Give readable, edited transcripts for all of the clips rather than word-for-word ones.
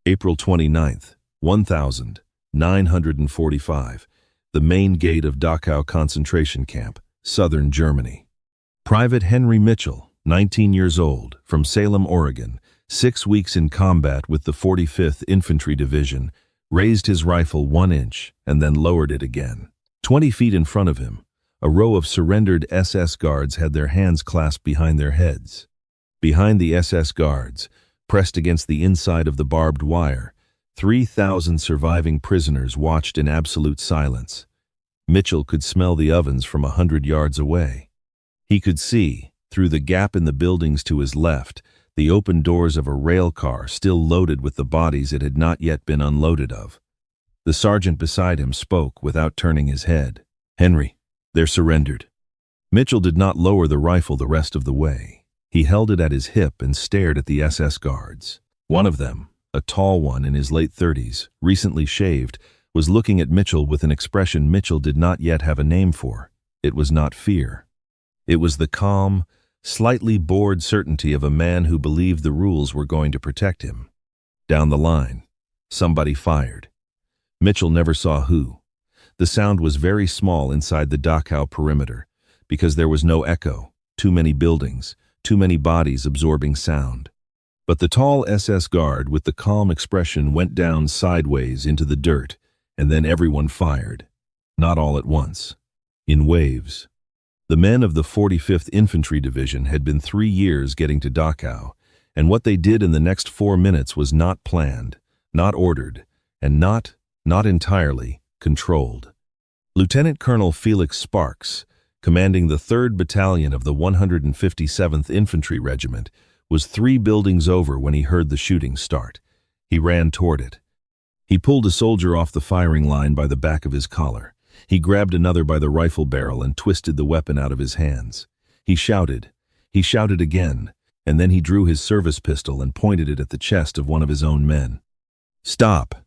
April 29th, 1945. The main gate of Dachau concentration camp, southern Germany. Private Henry Mitchell, 19 years old, from Salem, Oregon, 6 weeks in combat with the 45th Infantry Division, raised his rifle 1 inch and then lowered it again. 20 feet in front of him, a row of surrendered SS guards had their hands clasped behind their heads. Behind the SS guards, pressed against the inside of the barbed wire, 3,000 surviving prisoners watched in absolute silence. Mitchell could smell the ovens from 100 yards away. He could see, through the gap in the buildings to his left, the open doors of a rail car still loaded with the bodies it had not yet been unloaded of. The sergeant beside him spoke without turning his head. "Henry, they're surrendered." Mitchell did not lower the rifle the rest of the way. He held it at his hip and stared at the SS guards. One of them, a tall one in his late 30s, recently shaved, was looking at Mitchell with an expression Mitchell did not yet have a name for. It was not fear. It was the calm, slightly bored certainty of a man who believed the rules were going to protect him. Down the line, somebody fired. Mitchell never saw who. The sound was very small inside the Dachau perimeter, because there was no echo, too many buildings, too many bodies absorbing sound. But the tall SS guard with the calm expression went down sideways into the dirt, and then everyone fired. Not all at once. In waves. The men of the 45th Infantry Division had been 3 years getting to Dachau, and what they did in the next 4 minutes was not planned, not ordered, and not entirely controlled. Lieutenant Colonel Felix Sparks, commanding the 3rd Battalion of the 157th Infantry Regiment, was 3 buildings over when he heard the shooting start. He ran toward it. He pulled a soldier off the firing line by the back of his collar. He grabbed another by the rifle barrel and twisted the weapon out of his hands. He shouted again, and then he drew his service pistol and pointed it at the chest of one of his own men. "Stop!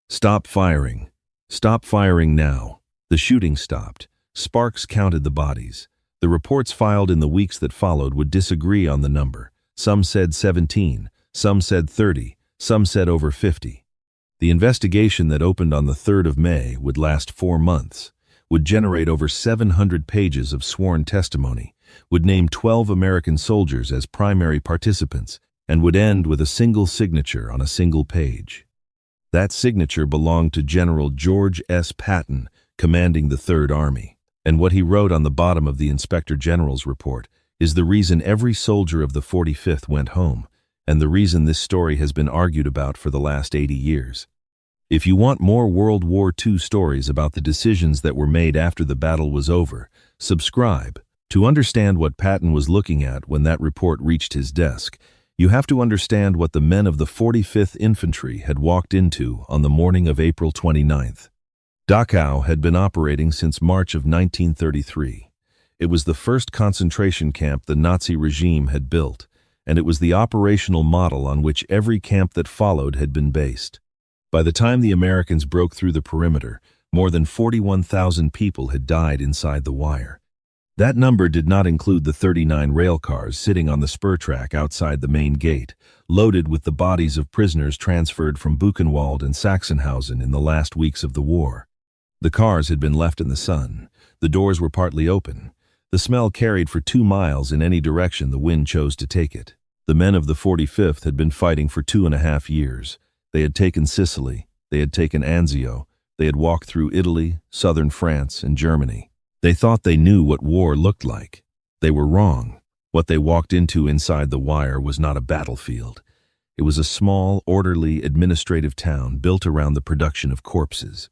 Stop firing! Stop firing now!" The shooting stopped. Sparks counted the bodies. The reports filed in the weeks that followed would disagree on the number. Some said 17, some said 30, some said over 50. The investigation that opened on the 3rd of May would last 4 months, would generate over 700 pages of sworn testimony, would name 12 American soldiers as primary participants, and would end with a single signature on a single page. That signature belonged to General George S. Patton, commanding the 3rd Army. And what he wrote on the bottom of the Inspector General's report is the reason every soldier of the 45th went home, and the reason this story has been argued about for the last 80 years. If you want more World War II stories about the decisions that were made after the battle was over, subscribe. To understand what Patton was looking at when that report reached his desk, you have to understand what the men of the 45th Infantry had walked into on the morning of April 29th. Dachau had been operating since March of 1933. It was the first concentration camp the Nazi regime had built, and it was the operational model on which every camp that followed had been based. By the time the Americans broke through the perimeter, more than 41,000 people had died inside the wire. That number did not include the 39 rail cars sitting on the spur track outside the main gate, loaded with the bodies of prisoners transferred from Buchenwald and Sachsenhausen in the last weeks of the war. The cars had been left in the sun. The doors were partly open. The smell carried for 2 miles in any direction the wind chose to take it. The men of the 45th had been fighting for 2.5 years. They had taken Sicily, they had taken Anzio, they had walked through Italy, southern France, and Germany. They thought they knew what war looked like. They were wrong. What they walked into inside the wire was not a battlefield. It was a small, orderly, administrative town built around the production of corpses.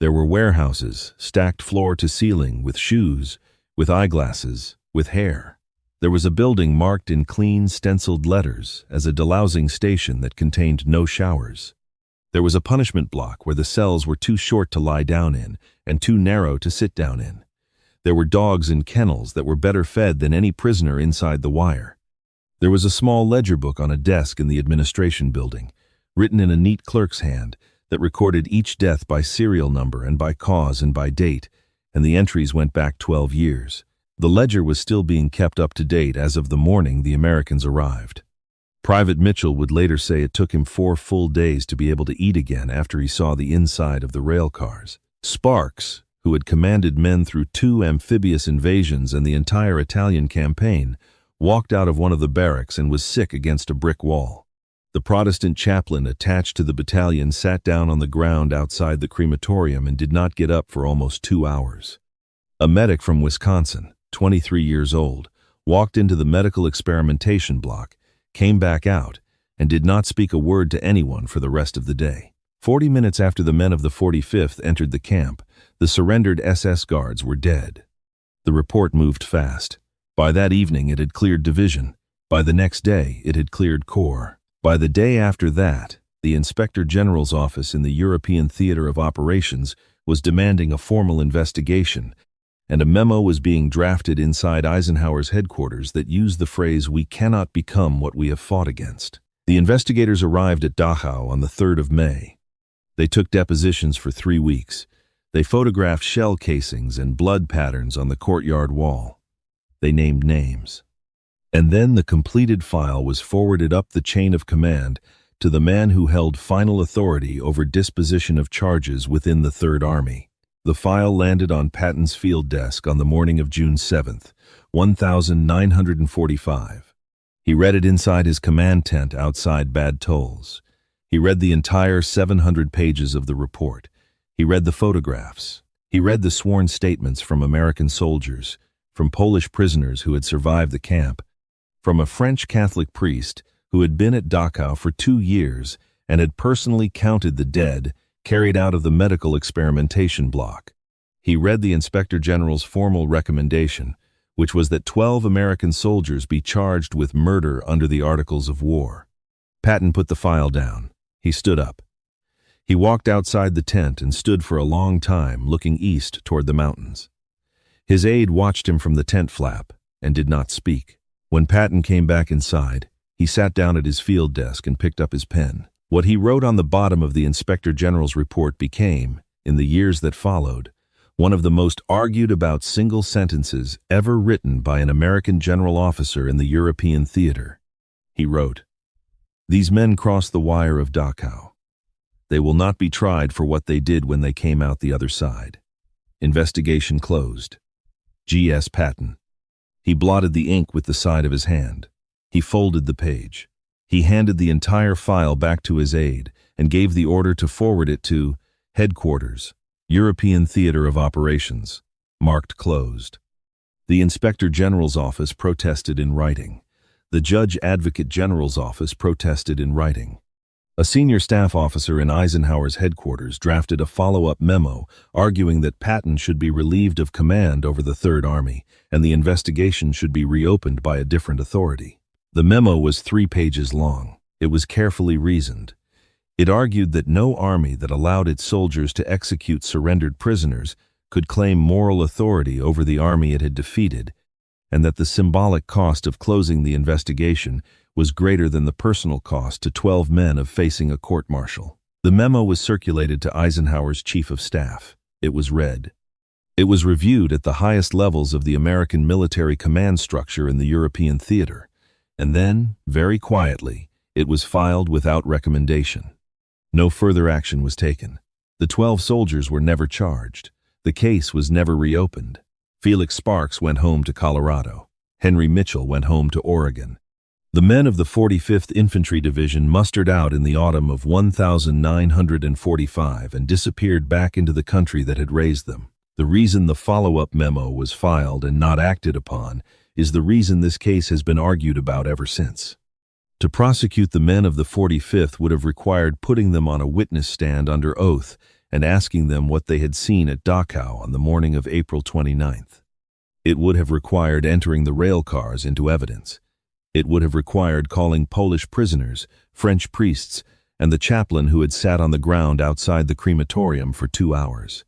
There were warehouses, stacked floor to ceiling, with shoes, with eyeglasses, with hair. There was a building marked in clean, stenciled letters as a delousing station that contained no showers. There was a punishment block where the cells were too short to lie down in and too narrow to sit down in. There were dogs in kennels that were better fed than any prisoner inside the wire. There was a small ledger book on a desk in the administration building, written in a neat clerk's hand, that recorded each death by serial number and by cause and by date, and the entries went back 12 years. The ledger was still being kept up to date as of the morning the Americans arrived. Private Mitchell would later say it took him 4 full days to be able to eat again after he saw the inside of the rail cars. Sparks, who had commanded men through 2 amphibious invasions and the entire Italian campaign, walked out of one of the barracks and was sick against a brick wall. The Protestant chaplain attached to the battalion sat down on the ground outside the crematorium and did not get up for almost 2 hours. A medic from Wisconsin, 23 years old, walked into the medical experimentation block, came back out, and did not speak a word to anyone for the rest of the day. 40 minutes after the men of the 45th entered the camp, the surrendered SS guards were dead. The report moved fast. By that evening it had cleared division. By the next day it had cleared corps. By the day after that, the Inspector General's office in the European Theater of Operations was demanding a formal investigation, and a memo was being drafted inside Eisenhower's headquarters that used the phrase, "We cannot become what we have fought against." The investigators arrived at Dachau on the 3rd of May. They took depositions for 3 weeks. They photographed shell casings and blood patterns on the courtyard wall. They named names. And then the completed file was forwarded up the chain of command to the man who held final authority over disposition of charges within the Third Army. The file landed on Patton's field desk on the morning of June 7th, 1945. He read it inside his command tent outside Bad Tolls. He read the entire 700 pages of the report. He read the photographs. He read the sworn statements from American soldiers, from Polish prisoners who had survived the camp, from a French Catholic priest who had been at Dachau for 2 years and had personally counted the dead carried out of the medical experimentation block. He read the Inspector General's formal recommendation, which was that 12 American soldiers be charged with murder under the Articles of War. Patton put the file down. He stood up. He walked outside the tent and stood for a long time looking east toward the mountains. His aide watched him from the tent flap and did not speak. When Patton came back inside, he sat down at his field desk and picked up his pen. What he wrote on the bottom of the Inspector General's report became, in the years that followed, one of the most argued about single sentences ever written by an American general officer in the European theater. He wrote, "These men crossed the wire of Dachau. They will not be tried for what they did when they came out the other side. Investigation closed. G.S. Patton." He blotted the ink with the side of his hand. He folded the page. He handed the entire file back to his aide and gave the order to forward it to Headquarters, European Theater of Operations, marked closed. The Inspector General's office protested in writing. The Judge Advocate General's office protested in writing. A senior staff officer in Eisenhower's headquarters drafted a follow-up memo arguing that Patton should be relieved of command over the Third Army and the investigation should be reopened by a different authority. The memo was 3 pages long. It was carefully reasoned. It argued that no army that allowed its soldiers to execute surrendered prisoners could claim moral authority over the army it had defeated, and that the symbolic cost of closing the investigation was greater than the personal cost to 12 men of facing a court-martial. The memo was circulated to Eisenhower's chief of staff. It was read. It was reviewed at the highest levels of the American military command structure in the European theater, and then, very quietly, it was filed without recommendation. No further action was taken. The 12 soldiers were never charged. The case was never reopened. Felix Sparks went home to Colorado. Henry Mitchell went home to Oregon. The men of the 45th Infantry Division mustered out in the autumn of 1945 and disappeared back into the country that had raised them. The reason the follow-up memo was filed and not acted upon is the reason this case has been argued about ever since. To prosecute the men of the 45th would have required putting them on a witness stand under oath and asking them what they had seen at Dachau on the morning of April 29th. It would have required entering the rail cars into evidence. It would have required calling Polish prisoners, French priests, and the chaplain who had sat on the ground outside the crematorium for 2 hours.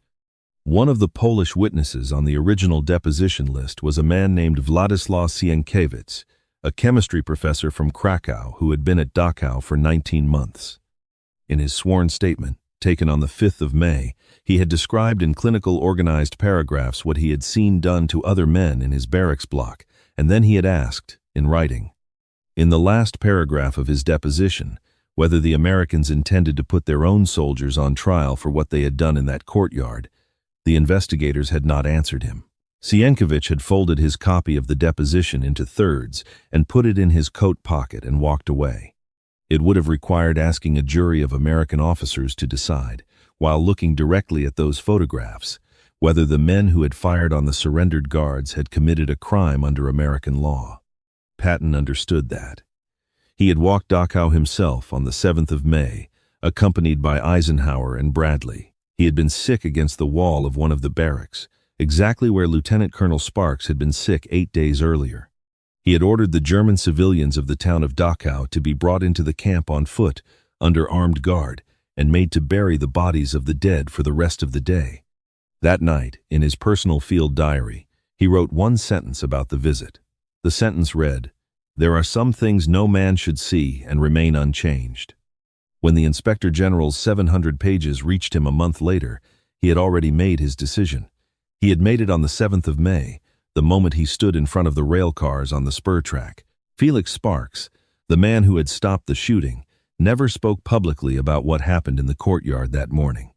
One of the Polish witnesses on the original deposition list was a man named Władysław Sienkiewicz, a chemistry professor from Krakow who had been at Dachau for 19 months. In his sworn statement, taken on the 5th of May, he had described in clinical organized paragraphs what he had seen done to other men in his barracks block, and then he had asked, in writing, In the last paragraph of his deposition, whether the Americans intended to put their own soldiers on trial for what they had done in that courtyard, the investigators had not answered him. Sienkiewicz had folded his copy of the deposition into thirds and put it in his coat pocket and walked away. It would have required asking a jury of American officers to decide, while looking directly at those photographs, whether the men who had fired on the surrendered guards had committed a crime under American law. Patton understood that. He had walked Dachau himself on the 7th of May, accompanied by Eisenhower and Bradley. He had been sick against the wall of one of the barracks, exactly where Lieutenant Colonel Sparks had been sick 8 days earlier. He had ordered the German civilians of the town of Dachau to be brought into the camp on foot, under armed guard, and made to bury the bodies of the dead for the rest of the day. That night, in his personal field diary, he wrote one sentence about the visit. The sentence read, "There are some things no man should see and remain unchanged." When the Inspector General's 700 pages reached him a month later, he had already made his decision. He had made it on the 7th of May, the moment he stood in front of the rail cars on the spur track. Felix Sparks, the man who had stopped the shooting, never spoke publicly about what happened in the courtyard that morning.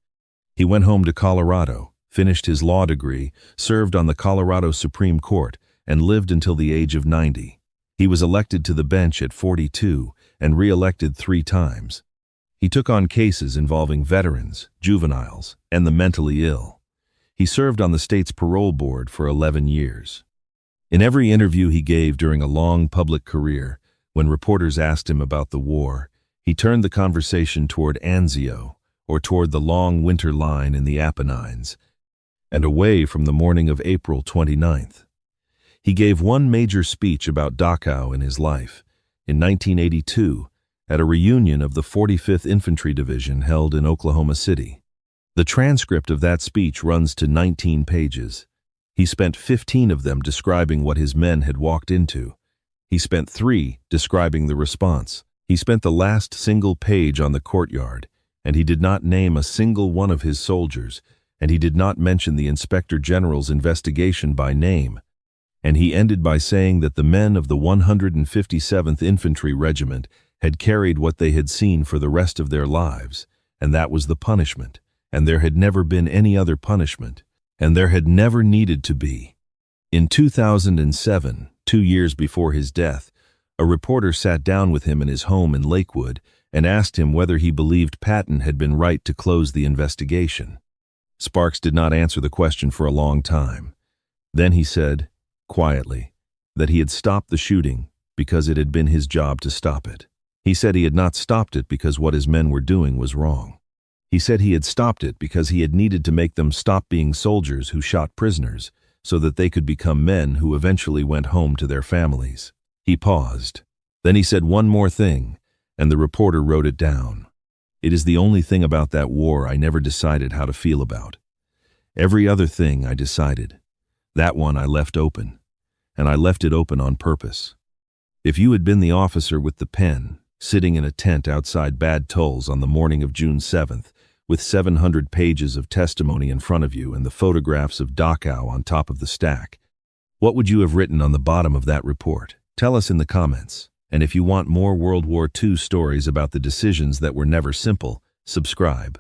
He went home to Colorado, finished his law degree, served on the Colorado Supreme Court, and lived until the age of 90. He was elected to the bench at 42 and re-elected 3 times. He took on cases involving veterans, juveniles, and the mentally ill. He served on the state's parole board for 11 years. In every interview he gave during a long public career, when reporters asked him about the war, he turned the conversation toward Anzio, or toward the long winter line in the Apennines, and away from the morning of April 29th. He gave one major speech about Dachau in his life, in 1982, at a reunion of the 45th Infantry Division held in Oklahoma City. The transcript of that speech runs to 19 pages. He spent 15 of them describing what his men had walked into. He spent 3 describing the response. He spent the last single page on the courtyard, and he did not name a single one of his soldiers, and he did not mention the Inspector General's investigation by name. And he ended by saying that the men of the 157th Infantry Regiment had carried what they had seen for the rest of their lives, and that was the punishment, and there had never been any other punishment, and there had never needed to be. In 2007, 2 years before his death, a reporter sat down with him in his home in Lakewood and asked him whether he believed Patton had been right to close the investigation. Sparks did not answer the question for a long time. Then he said, quietly, that he had stopped the shooting because it had been his job to stop it. He said he had not stopped it because what his men were doing was wrong. He said he had stopped it because he had needed to make them stop being soldiers who shot prisoners so that they could become men who eventually went home to their families. He paused. Then he said one more thing, and the reporter wrote it down. It is the only thing about that war I never decided how to feel about. Every other thing I decided. That one I left open, and I left it open on purpose. If you had been the officer with the pen, sitting in a tent outside Bad Tolls on the morning of June 7th, with 700 pages of testimony in front of you and the photographs of Dachau on top of the stack, what would you have written on the bottom of that report? Tell us in the comments. And if you want more World War II stories about the decisions that were never simple, subscribe.